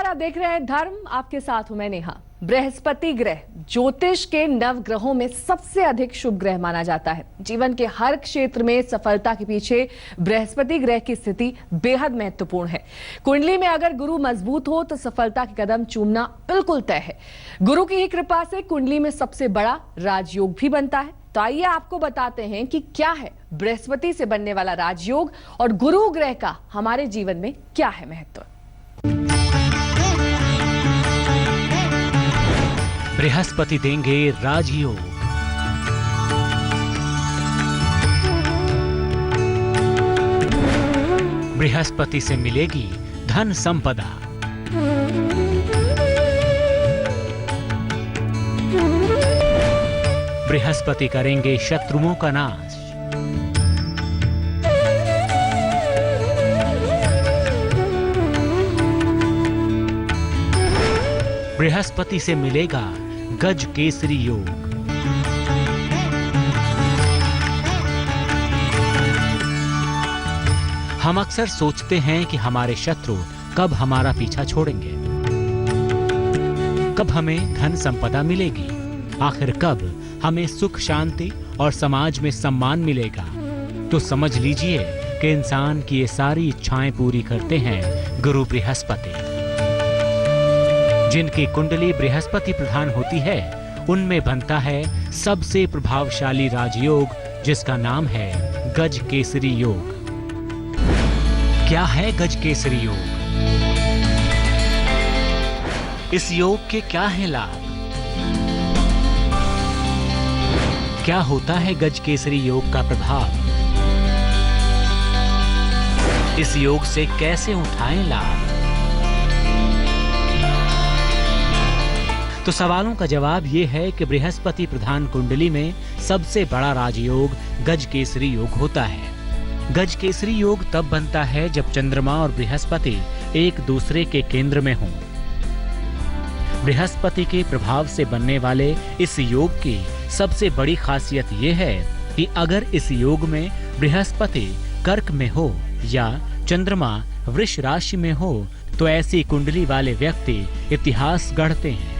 नमस्कार, आप देख रहे हैं धर्म, आपके साथ हूं मैं नेहा। बृहस्पति ग्रह ज्योतिष के नव ग्रहों में सबसे अधिक शुभ ग्रह माना जाता है। जीवन के हर क्षेत्र में सफलता के पीछे बृहस्पति ग्रह की स्थिति बेहद महत्वपूर्ण है। कुंडली में अगर गुरु मजबूत हो तो सफलता के कदम चूमना बिल्कुल तय है। गुरु की ही कृपा से कुंडली में सबसे बड़ा राजयोग भी बनता है। तो आइए आपको बताते हैं कि क्या है बृहस्पति से बनने वाला राजयोग और गुरु ग्रह का हमारे जीवन में क्या है महत्व। बृहस्पति देंगे राजयोग। बृहस्पति से मिलेगी धन संपदा। बृहस्पति करेंगे शत्रुओं का नाश। बृहस्पति से मिलेगा गज केसरी योग। हम अक्सर सोचते हैं कि हमारे शत्रु कब हमारा पीछा छोड़ेंगे, कब हमें धन संपदा मिलेगी, आखिर कब हमें सुख शांति और समाज में सम्मान मिलेगा। तो समझ लीजिए कि इंसान की ये सारी इच्छाएं पूरी करते हैं गुरु बृहस्पति। जिनकी कुंडली बृहस्पति प्रधान होती है उनमें बनता है सबसे प्रभावशाली राजयोग, जिसका नाम है गज केसरी योग। क्या है गज केसरी योग? इस योग के क्या है लाभ? क्या होता है गज केसरी योग का प्रभाव? इस योग से कैसे उठाएं लाभ? तो सवालों का जवाब ये है कि बृहस्पति प्रधान कुंडली में सबसे बड़ा राजयोग गज केसरी योग होता है। गज केसरी योग तब बनता है जब चंद्रमा और बृहस्पति एक दूसरे के केंद्र में हों। बृहस्पति के प्रभाव से बनने वाले इस योग की सबसे बड़ी खासियत ये है कि अगर इस योग में बृहस्पति कर्क में हो या चंद्रमा वृष राशि में हो तो ऐसी कुंडली वाले व्यक्ति इतिहास गढ़ते हैं।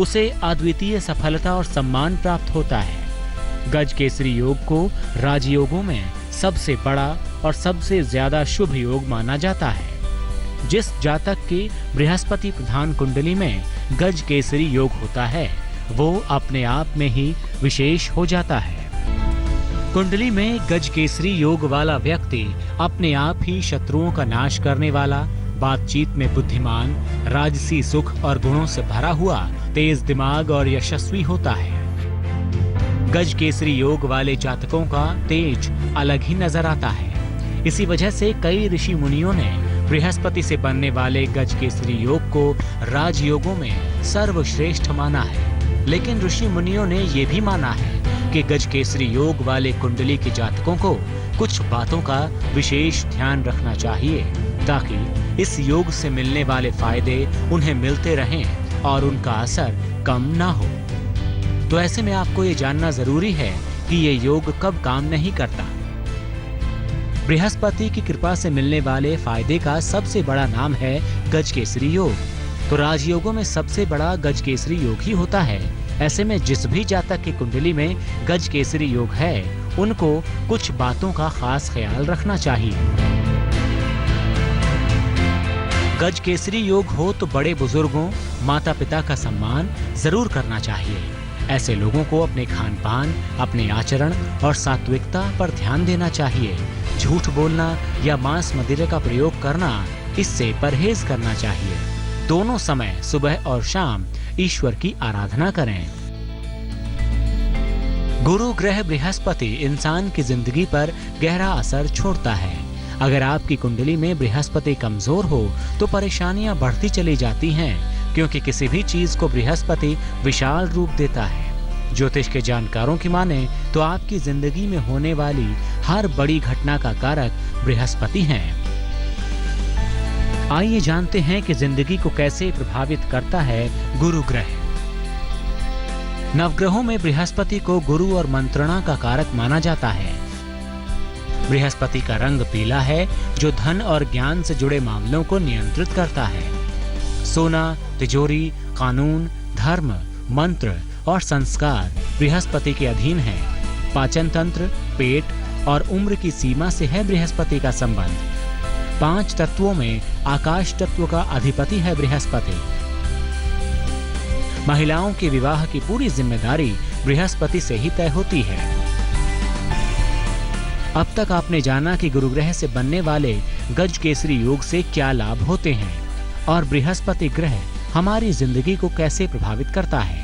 उसे अद्वितीय सफलता और सम्मान प्राप्त होता है। गज केसरी योग को राजयोगों में सबसे बड़ा और सबसे ज्यादा शुभ योग माना जाता है। जिस जातक की बृहस्पति प्रधान कुंडली में गज केसरी योग होता है वो अपने आप में ही विशेष हो जाता है। कुंडली में गज केसरी योग वाला व्यक्ति अपने आप ही शत्रुओं का नाश करने वाला, बातचीत में बुद्धिमान, राजसी सुख और गुणों से भरा हुआ, तेज दिमाग और यशस्वी होता है। गज केसरी योग वाले जातकों का तेज अलग ही नजर आता है। इसी वजह से कई ऋषि मुनियों ने बृहस्पति से बनने वाले गज केसरी योग को राजयोगों में सर्वश्रेष्ठ माना है। लेकिन ऋषि मुनियों ने यह भी माना है कि गज केसरी योग वाले कुंडली के जातकों को कुछ बातों का विशेष ध्यान रखना चाहिए ताकि इस योग से मिलने वाले फायदे उन्हें मिलते रहें और उनका असर कम ना हो। तो ऐसे में आपको ये जानना जरूरी है कि ये योग कब काम नहीं करता। बृहस्पति की कृपा से मिलने वाले फायदे का सबसे बड़ा नाम है गज केसरी योग। तो राजयोगों में सबसे बड़ा गज केसरी योग ही होता है। ऐसे में जिस भी जातक की कुंडली में गज केसरी योग है उनको कुछ बातों का खास ख्याल रखना चाहिए। गज केसरी योग हो तो बड़े बुजुर्गों, माता पिता का सम्मान जरूर करना चाहिए। ऐसे लोगों को अपने खान पान, अपने आचरण और सात्विकता पर ध्यान देना चाहिए। झूठ बोलना या मांस मदिरे का प्रयोग करना, इससे परहेज करना चाहिए। दोनों समय सुबह और शाम ईश्वर की आराधना करें। गुरु ग्रह बृहस्पति इंसान की जिंदगी पर गहरा असर छोड़ता है। अगर आपकी कुंडली में बृहस्पति कमजोर हो तो परेशानियां बढ़ती चली जाती हैं, क्योंकि किसी भी चीज को बृहस्पति विशाल रूप देता है। ज्योतिष के जानकारों की माने तो आपकी जिंदगी में होने वाली हर बड़ी घटना का कारक बृहस्पति हैं। आइए जानते हैं कि जिंदगी को कैसे प्रभावित करता है गुरु ग्रह। नवग्रहों में बृहस्पति को गुरु और मंत्रणा का कारक माना जाता है। बृहस्पति का रंग पीला है जो धन और ज्ञान से जुड़े मामलों को नियंत्रित करता है। सोना, तिजोरी, कानून, धर्म, मंत्र और संस्कार बृहस्पति के अधीन है। पाचन तंत्र, पेट और उम्र की सीमा से है बृहस्पति का संबंध। 5 तत्वों में आकाश तत्व का अधिपति है बृहस्पति। महिलाओं के विवाह की पूरी जिम्मेदारी बृहस्पति से ही तय होती है। अब तक आपने जाना कि गुरु ग्रह से बनने वाले गज केसरी योग से क्या लाभ होते हैं और बृहस्पति ग्रह हमारी जिंदगी को कैसे प्रभावित करता है।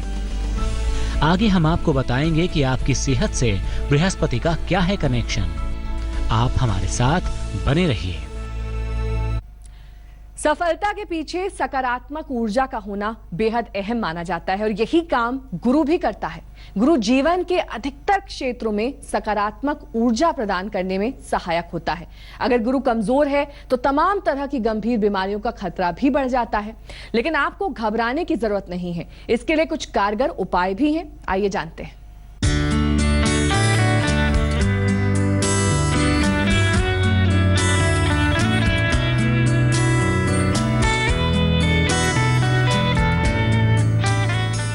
आगे हम आपको बताएंगे कि आपकी सेहत से बृहस्पति का क्या है कनेक्शन। आप हमारे साथ बने रहिए। सफलता के पीछे सकारात्मक ऊर्जा का होना बेहद अहम माना जाता है और यही काम गुरु भी करता है। गुरु जीवन के अधिकतर क्षेत्रों में सकारात्मक ऊर्जा प्रदान करने में सहायक होता है। अगर गुरु कमजोर है तो तमाम तरह की गंभीर बीमारियों का खतरा भी बढ़ जाता है। लेकिन आपको घबराने की जरूरत नहीं है, इसके लिए कुछ कारगर उपाय भी हैं। आइए जानते हैं।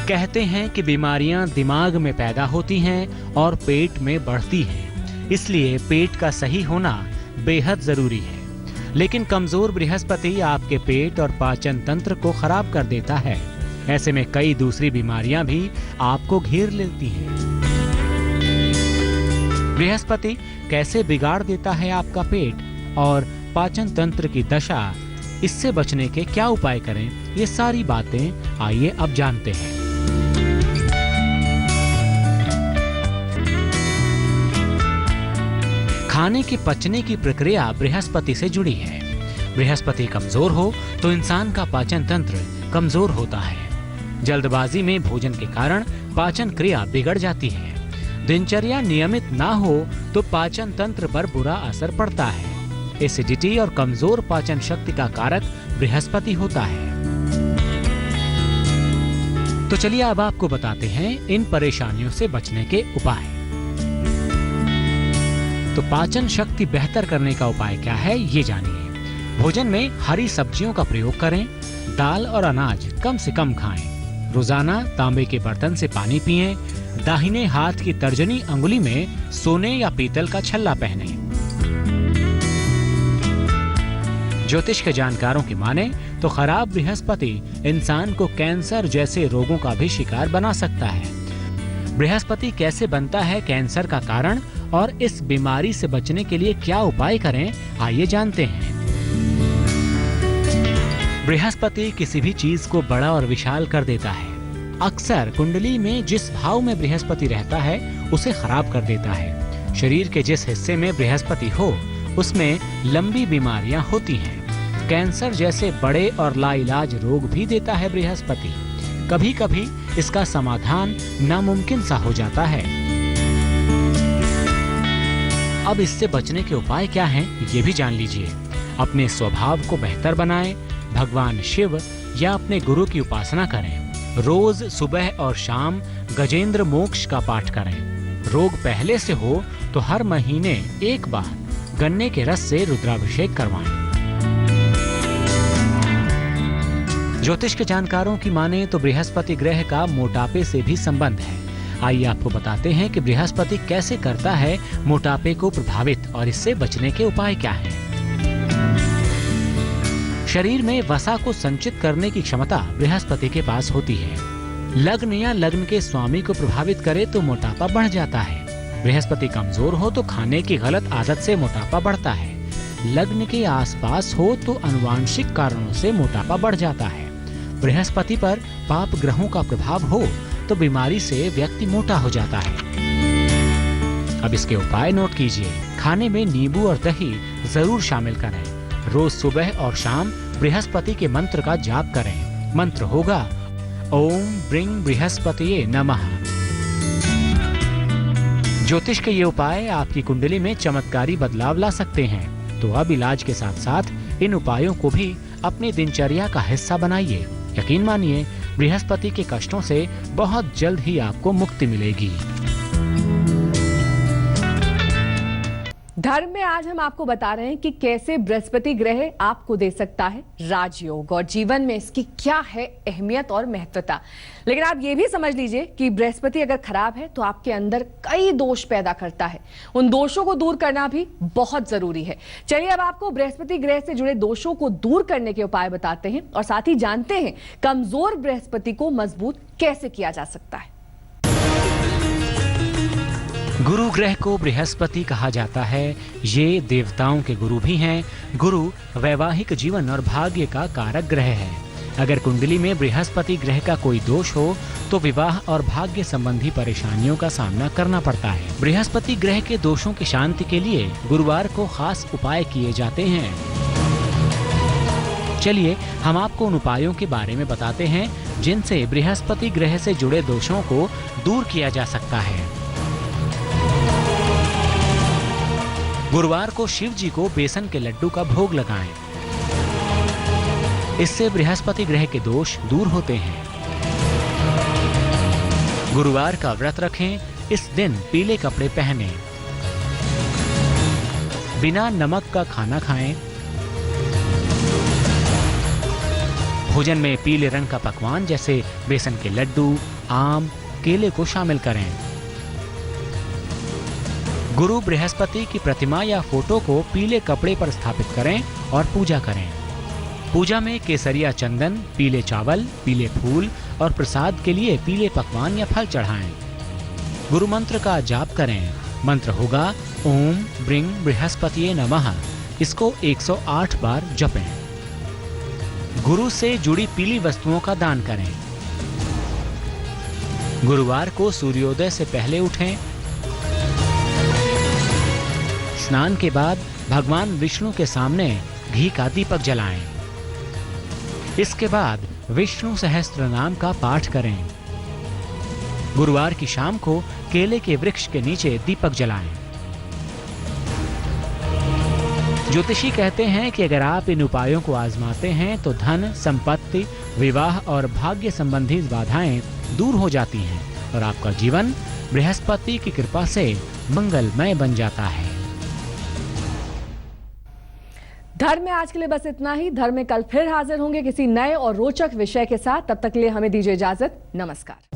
कहते हैं कि बीमारियां दिमाग में पैदा होती हैं और पेट में बढ़ती हैं, इसलिए पेट का सही होना बेहद जरूरी है। लेकिन कमजोर बृहस्पति आपके पेट और पाचन तंत्र को खराब कर देता है। ऐसे में कई दूसरी बीमारियां भी आपको घेर लेती हैं। बृहस्पति कैसे बिगाड़ देता है आपका पेट और पाचन तंत्र की दशा, इससे बचने के क्या उपाय करें, ये सारी बातें आइए अब जानते हैं। खाने के पचने की प्रक्रिया बृहस्पति से जुड़ी है। बृहस्पति कमजोर हो तो इंसान का पाचन तंत्र कमजोर होता है। जल्दबाजी में भोजन के कारण पाचन क्रिया बिगड़ जाती है। दिनचर्या नियमित ना हो तो पाचन तंत्र पर बुरा असर पड़ता है। एसिडिटी और कमजोर पाचन शक्ति का कारक बृहस्पति होता है। तो चलिए अब आपको बताते हैं इन परेशानियों से बचने के उपाय। तो पाचन शक्ति बेहतर करने का उपाय क्या है, ये जानिए। भोजन में हरी सब्जियों का प्रयोग करें। दाल और अनाज कम से कम खाएं। रोजाना तांबे के बर्तन से पानी पिएं। दाहिने हाथ की तर्जनी अंगुली में सोने या पीतल का छल्ला पहनें। ज्योतिष के जानकारों की माने तो खराब बृहस्पति इंसान को कैंसर जैसे रोगों का भी शिकार बना सकता है। बृहस्पति कैसे बनता है कैंसर का कारण और इस बीमारी से बचने के लिए क्या उपाय करें, आइए जानते हैं। बृहस्पति किसी भी चीज को बड़ा और विशाल कर देता है। अक्सर कुंडली में जिस भाव में बृहस्पति रहता है उसे खराब कर देता है। शरीर के जिस हिस्से में बृहस्पति हो उसमें लंबी बीमारियां होती हैं। कैंसर जैसे बड़े और लाइलाज रोग भी देता है बृहस्पति। कभी कभी इसका समाधान नामुमकिन सा हो जाता है। अब इससे बचने के उपाय क्या हैं, ये भी जान लीजिए। अपने स्वभाव को बेहतर बनाएं, भगवान शिव या अपने गुरु की उपासना करें। रोज सुबह और शाम गजेंद्र मोक्ष का पाठ करें। रोग पहले से हो तो हर महीने एक बार गन्ने के रस से रुद्राभिषेक करवाएं। ज्योतिष के जानकारों की माने तो बृहस्पति ग्रह का मोटापे से भी संबंध है। आइए आपको बताते हैं कि बृहस्पति कैसे करता है मोटापे को प्रभावित और इससे बचने के उपाय क्या हैं। शरीर में वसा को संचित करने की क्षमता बृहस्पति के पास होती है। लग्न या लग्न के स्वामी को प्रभावित करे तो मोटापा बढ़ जाता है। बृहस्पति कमजोर हो तो खाने की गलत आदत से मोटापा बढ़ता है। लग्न के आसपास हो तो आनुवांशिक कारणों से मोटापा बढ़ जाता है। बृहस्पति पर पाप ग्रहों का प्रभाव हो तो बीमारी से व्यक्ति मोटा हो जाता है। अब इसके उपाय नोट कीजिए। खाने में नींबू और दही जरूर शामिल करें। रोज सुबह और शाम बृहस्पति के मंत्र का जाप करें। मंत्र होगा ओम ब्रिंग बृहस्पतिये नमः। ज्योतिष के ये उपाय आपकी कुंडली में चमत्कारी बदलाव ला सकते हैं। तो अब इलाज के साथ साथ इन उपायों को भी अपनी दिनचर्या का हिस्सा बनाइए। यकीन मानिए बृहस्पति के कष्टों से बहुत जल्द ही आपको मुक्ति मिलेगी। धर्म में आज हम आपको बता रहे हैं कि कैसे बृहस्पति ग्रह आपको दे सकता है राजयोग और जीवन में इसकी क्या है अहमियत और महत्वता। लेकिन आप ये भी समझ लीजिए कि बृहस्पति अगर खराब है तो आपके अंदर कई दोष पैदा करता है। उन दोषों को दूर करना भी बहुत जरूरी है। चलिए अब आपको बृहस्पति ग्रह से जुड़े दोषों को दूर करने के उपाय बताते हैं और साथ ही जानते हैं कमजोर बृहस्पति को मजबूत कैसे किया जा सकता है। गुरु ग्रह को बृहस्पति कहा जाता है। ये देवताओं के गुरु भी हैं। गुरु वैवाहिक जीवन और भाग्य का कारक ग्रह है। अगर कुंडली में बृहस्पति ग्रह का कोई दोष हो तो विवाह और भाग्य संबंधी परेशानियों का सामना करना पड़ता है। बृहस्पति ग्रह के दोषों की शांति के लिए गुरुवार को खास उपाय किए जाते हैं। चलिए हम आपको उन उपायों के बारे में बताते हैं जिनसे बृहस्पति ग्रह से जुड़े दोषों को दूर किया जा सकता है। गुरुवार को शिव जी को बेसन के लड्डू का भोग लगाएं। इससे बृहस्पति ग्रह के दोष दूर होते हैं। गुरुवार का व्रत रखें। इस दिन पीले कपड़े पहनें। बिना नमक का खाना खाएं। भोजन में पीले रंग का पकवान जैसे बेसन के लड्डू, आम, केले को शामिल करें। गुरु बृहस्पति की प्रतिमा या फोटो को पीले कपड़े पर स्थापित करें और पूजा करें। पूजा में केसरिया चंदन, पीले चावल, पीले फूल और प्रसाद के लिए पीले पकवान या फल चढ़ाएं। गुरु मंत्र का जाप करें। मंत्र होगा ओम ब्रिंग बृहस्पतिये नमः। इसको 108 बार जपें। गुरु से जुड़ी पीली वस्तुओं का दान करें। गुरुवार को सूर्योदय से पहले उठें। स्नान के बाद भगवान विष्णु के सामने घी का दीपक जलाएं। इसके बाद विष्णु सहस्त्र नाम का पाठ करें। गुरुवार की शाम को केले के वृक्ष के नीचे दीपक जलाएं। ज्योतिषी कहते हैं कि अगर आप इन उपायों को आजमाते हैं तो धन, संपत्ति, विवाह और भाग्य संबंधी बाधाएं दूर हो जाती हैं और आपका जीवन बृहस्पति की कृपा से मंगलमय बन जाता है। धर्म में आज के लिए बस इतना ही। धर्म में कल फिर हाजिर होंगे किसी नए और रोचक विषय के साथ। तब तक के लिए हमें दीजिए इजाजत। नमस्कार।